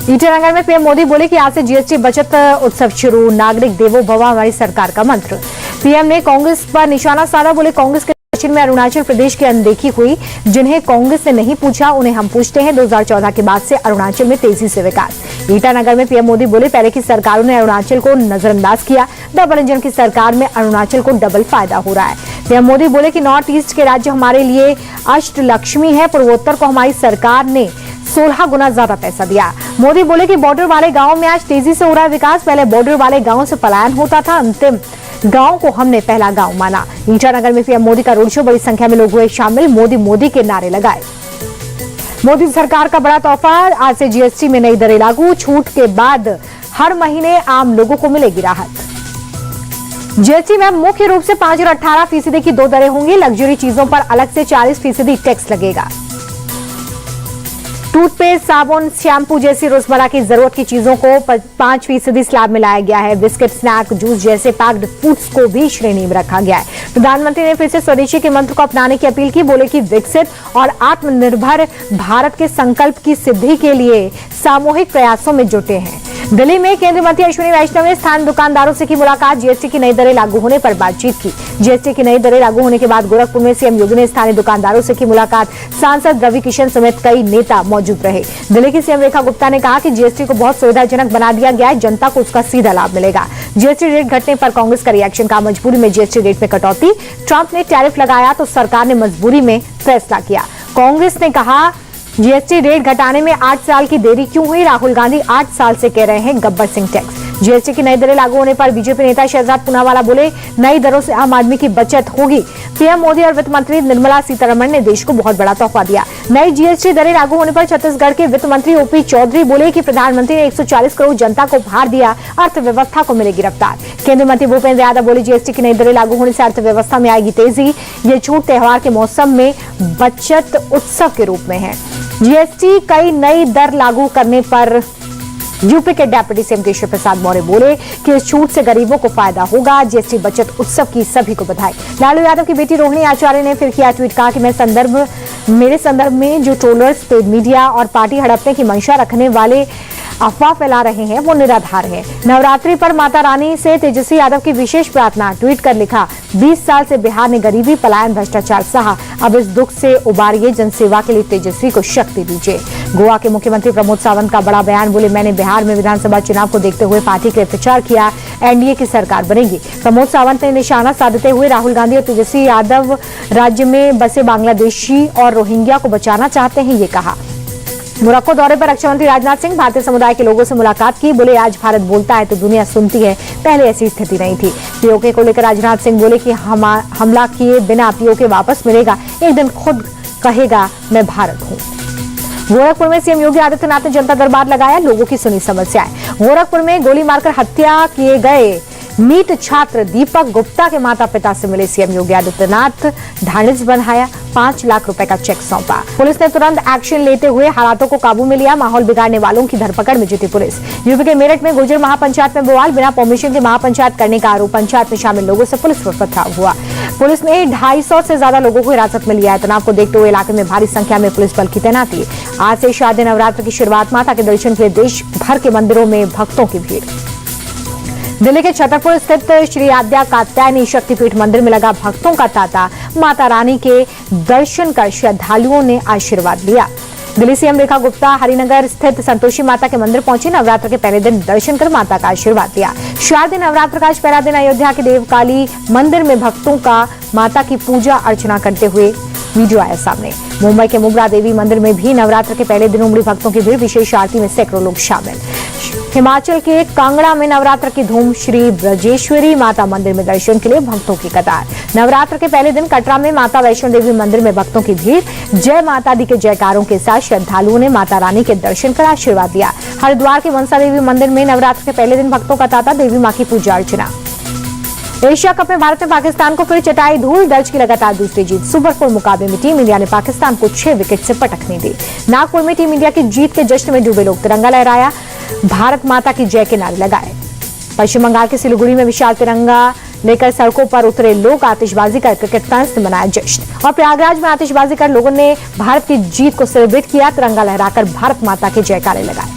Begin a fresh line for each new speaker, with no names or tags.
ईटानगर में पीएम मोदी बोले कि आज से जीएसटी बचत उत्सव शुरू, नागरिक देवो भव हमारी सरकार का मंत्र। पीएम ने कांग्रेस पर निशाना साधा, बोले कांग्रेस के दक्षिण में अरुणाचल प्रदेश की अनदेखी हुई, जिन्हें कांग्रेस ने नहीं पूछा उन्हें हम पूछते हैं। 2014 के बाद से अरुणाचल में तेजी से विकास। ईटानगर में पीएम मोदी बोले पहले की सरकारों ने अरुणाचल को नजरअंदाज किया, डबल इंजन की सरकार में अरुणाचल को डबल फायदा हो रहा है। पीएम मोदी बोले कि नॉर्थ ईस्ट के राज्य हमारे लिए अष्टलक्ष्मी है, पूर्वोत्तर को हमारी सरकार ने 16 गुना ज्यादा पैसा दिया। मोदी बोले कि बॉर्डर वाले गांवों में आज तेजी से हो रहा है विकास, पहले बॉर्डर वाले गांवों से पलायन होता था, अंतिम गांव को हमने पहला गांव माना। ईटानगर में पीएम मोदी का रोड शो, बड़ी संख्या में लोग हुए शामिल, मोदी मोदी के नारे लगाए। मोदी सरकार का बड़ा तोहफा, आज से जीएसटी में नई दरें लागू, छूट के बाद हर महीने आम लोगों को मिलेगी राहत। जीएसटी में मुख्य रूप से 5 और 18% की 2 दरें होंगी। लग्जरी चीजों पर अलग से 40% टैक्स लगेगा। टूथपेस्ट, साबुन, शैम्पू जैसी रोजमर्रा की जरूरत की चीजों को 5% स्लैब में लाया गया है। बिस्किट, स्नैक, जूस जैसे पैक्ड फूड्स को भी श्रेणी में रखा गया है। प्रधानमंत्री ने फिर से स्वदेशी के मंत्र को अपनाने की अपील की, बोले कि विकसित और आत्मनिर्भर भारत के संकल्प की सिद्धि के लिए सामूहिक प्रयासों में जुटे हैं। दिल्ली में केंद्रीय मंत्री अश्विनी वैष्णव ने स्थानीय दुकानदारों से की मुलाकात, जीएसटी की नई दरें लागू होने पर बातचीत की। जीएसटी की नई दरें लागू होने के बाद गोरखपुर में सीएम योगी ने स्थानीय दुकानदारों से की मुलाकात, सांसद रवि किशन समेत कई नेता मौजूद रहे। दिल्ली की सीएम रेखा गुप्ता ने कहा कि जीएसटी को बहुत सुविधाजनक बना दिया गया है, जनता को उसका सीधा लाभ मिलेगा। जीएसटी रेट घटने पर कांग्रेस का रिएक्शन का, मजबूरी में जीएसटी रेट में कटौती, ट्रंप ने टैरिफ लगाया तो सरकार ने मजबूरी में फैसला किया। कांग्रेस ने कहा जीएसटी रेट घटाने में 8 साल की देरी क्यों हुई, राहुल गांधी 8 साल से कह रहे हैं गब्बर सिंह टैक्स। जीएसटी की नई दरें लागू होने पर बीजेपी नेता शहजाद पूनावाला बोले नई दरों से आम आदमी की बचत होगी। पीएम मोदी और वित्त मंत्री निर्मला सीतारमण ने देश को बहुत बड़ा तोहफा दिया। नई जीएसटी दरें लागू होने पर छत्तीसगढ़ के वित्त मंत्री ओपी चौधरी बोले कि प्रधानमंत्री ने 140 करोड़ जनता को भार दिया, अर्थव्यवस्था को मिलेगी रफ्तार। केंद्रीय मंत्री भूपेंद्र यादव बोले जीएसटी की नई दरें लागू होने से अर्थव्यवस्था में आएगी तेजी। ये छूट त्योहार के मौसम में बचत उत्सव के रूप में है। जीएसटी कई नई दर लागू करने पर यूपी के डिप्टी सीएम केशव प्रसाद मौर्य बोले कि इस छूट से गरीबों को फायदा होगा। जीएसटी बचत उत्सव की सभी को बधाई। लालू यादव की बेटी रोहिणी आचार्य ने फिर किया ट्वीट, कहा कि मेरे संदर्भ में जो ट्रोलर्स, पेड मीडिया और पार्टी हड़पने की मंशा रखने वाले अफवाह फैला रहे हैं वो निराधार है। नवरात्रि पर माता रानी से तेजस्वी यादव की विशेष प्रार्थना, ट्वीट कर लिखा 20 साल से बिहार ने गरीबी, पलायन, भ्रष्टाचार सहा, अब इस दुख से उबारिए, जनसेवा के लिए तेजस्वी को शक्ति दीजिए। गोवा के मुख्यमंत्री प्रमोद सावंत का बड़ा बयान, बोले मैंने बिहार में विधानसभा चुनाव को देखते हुए पार्टी के लिए प्रचार किया, एनडीए की सरकार बनेगी। प्रमोद सावंत ने निशाना साधते हुए राहुल गांधी और तेजस्वी यादव राज्य में बसे बांग्लादेशी और रोहिंग्या को बचाना चाहते हैं, ये कहा। मोरक्को दौरे पर रक्षा मंत्री राजनाथ सिंह भारतीय समुदाय के लोगों से मुलाकात की, बोले आज भारत बोलता है तो दुनिया सुनती है, पहले ऐसी स्थिति नहीं थी। पीओके को लेकर राजनाथ सिंह बोले कि हमला किए बिना पीओके वापस मिलेगा, एक दिन खुद कहेगा मैं भारत हूँ। गोरखपुर में सीएम योगी आदित्यनाथ ने जनता दरबार लगाया, लोगों की सुनी समस्याएं। गोरखपुर में गोली मारकर हत्या किए गए नीट छात्र दीपक गुप्ता के माता पिता से मिले सीएम योगी आदित्यनाथ, ढांढस बंधाया, 5 लाख रुपए का चेक सौंपा। पुलिस ने तुरंत एक्शन लेते हुए हालातों को काबू में लिया, माहौल बिगाड़ने वालों की धरपकड़ में जुटी पुलिस। यूपी के मेरठ में गुर्जर महापंचायत में बवाल, बिना परमिशन के महापंचायत करने का आरोप, पंचायत में शामिल लोगों से पुलिस पर पथराव हुआ। पुलिस ने 250 से ज्यादा लोगों को हिरासत में लिया है। तनाव को देखते हुए इलाके में भारी संख्या में पुलिस बल की तैनाती। आज से शारदीय नवरात्र की शुरुआत, माता के दर्शन के लिए देश भर के मंदिरों में भक्तों की भीड़। दिल्ली के छतरपुर स्थित श्री आद्या कात्यायनी शक्तिपीठ मंदिर में लगा भक्तों का तांता, माता रानी के दर्शन कर श्रद्धालुओं ने आशीर्वाद लिया। दिल्ली सीएम रेखा गुप्ता हरिनगर स्थित संतोषी माता के मंदिर पहुंची, नवरात्र के पहले दिन दर्शन कर माता का आशीर्वाद लिया। शारदीय नवरात्र का आज पहला दिन, अयोध्या के देवकाली मंदिर में भक्तों का माता की पूजा अर्चना करते हुए वीडियो आया सामने। मुंबई के मुब्रा देवी मंदिर में भी नवरात्र के पहले दिन उमड़ी भक्तों की भीड़, विशेष आरती में सैकड़ों लोग शामिल। हिमाचल के कांगड़ा में नवरात्र की धूम, श्री ब्रजेश्वरी माता मंदिर में दर्शन के लिए भक्तों की कतार। नवरात्र के पहले दिन कटरा में माता वैष्णो देवी मंदिर में भक्तों की भीड़, जय माता दी के जयकारों के साथ श्रद्धालुओं ने माता रानी के दर्शन कर आशीर्वाद दिया। हरिद्वार के मनसा देवी मंदिर में नवरात्र के पहले दिन भक्तों का तांता, देवी मां की पूजा अर्चना। एशिया कप में भारत ने पाकिस्तान को फिर चटाई धूल, दर्ज की लगातार दूसरी जीत। सुपर 4 मुकाबले में टीम इंडिया ने पाकिस्तान को 6 विकेट से पटकने दी। नागपुर में टीम इंडिया की जीत के जश्न में डूबे लोग तिरंगा लहराया, भारत माता की जय के नारे लगाए। पश्चिम बंगाल के सिलीगुड़ी में विशाल तिरंगा लेकर सड़कों पर उतरे लोग, आतिशबाजी कर क्रिकेट फैंस ने मनाया जश्न। और प्रयागराज में आतिशबाजी कर लोगों ने भारत की जीत को सेलिब्रेट किया, तिरंगा लहराकर भारत माता के जयकारे लगाए।